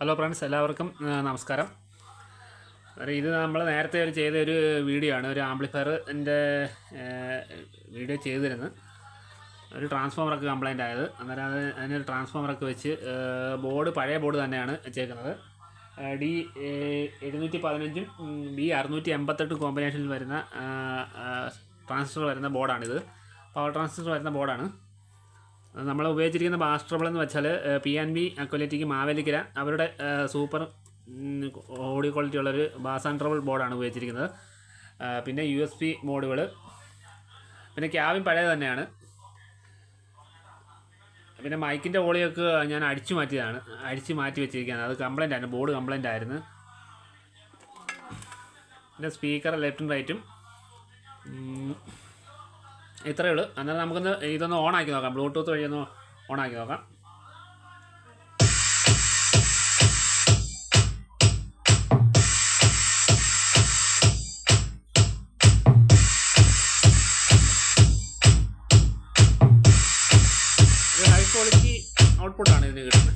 Hello friends, എല്ലാവർക്കും നമസ്കാരം. ഇത് നമ്മൾ നേരത്തെ ചെയ്തൊരു വീഡിയോ ആണ്. ഒരു ആംപ്ലിഫയറിൻ്റെ വീഡിയോ ചെയ്തിരുന്നു. ഒരു ട്രാൻസ്ഫോമറൊക്കെ കംപ്ലൈൻ്റ് ആയത്. അന്നേരം അതിനൊരു ട്രാൻസ്ഫോമറൊക്കെ വെച്ച് പഴയ ബോർഡ് തന്നെയാണ് വെച്ചേക്കുന്നത്. D715 B688 കോമ്പിനേഷനിൽ വരുന്ന ട്രാൻസിസ്റ്റർ വരുന്ന ബോർഡാണിത്. പവർ ട്രാൻസിസ്റ്റർ വരുന്ന ബോർഡാണ്. നമ്മൾ ഉപയോഗിച്ചിരിക്കുന്ന ബാസ് ട്രബിൾ എന്ന് വെച്ചാൽ PNB അക്വലറ്റിക്ക് മാവേലിക്കര അവരുടെ സൂപ്പർ ഓഡിയോ ക്വാളിറ്റി ഉള്ളൊരു ബാസ് ആൻഡ് ട്രബിൾ ബോർഡാണ് ഉപയോഗിച്ചിരിക്കുന്നത്. പിന്നെ USB മോഡുകൾ, പിന്നെ ക്യാബിൻ പഴയത് തന്നെയാണ്. പിന്നെ മൈക്കിൻ്റെ വോളിയൊക്കെ ഞാൻ അടിച്ചു മാറ്റി വെച്ചിരിക്കുകയാണ്. അത് കംപ്ലൈൻ്റ് ആയിരുന്നു, ബോർഡ് കംപ്ലൈൻ്റ് ആയിരുന്നു. പിന്നെ സ്പീക്കർ ലെഫ്റ്റും റൈറ്റും ഇത്രയേ ഉള്ളൂ. അന്നേരം നമുക്കൊന്ന് ഇതൊന്ന് ഓണാക്കി നോക്കാം. ബ്ലൂടൂത്ത് വഴി ഒന്ന് ഓണാക്കി നോക്കാം. ഒരു ഹൈ ക്വാളിറ്റി ഔട്ട്പുട്ടാണ് ഇതിന് കിട്ടുന്നത്.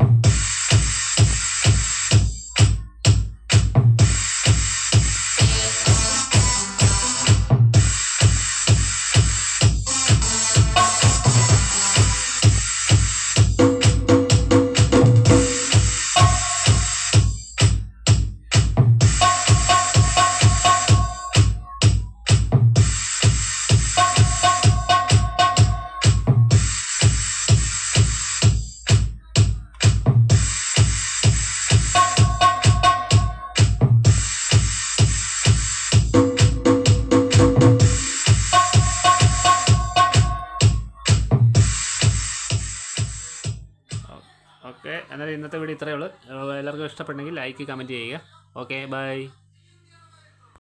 ഓക്കെ, എന്നാലും ഇന്നത്തെ വീഡിയോ ഇത്രയേ ഉള്ളൂ. എല്ലാവർക്കും ഇഷ്ടപ്പെട്ടെങ്കിൽ ലൈക്ക്, കമൻറ്റ് ചെയ്യുക. Okay, by.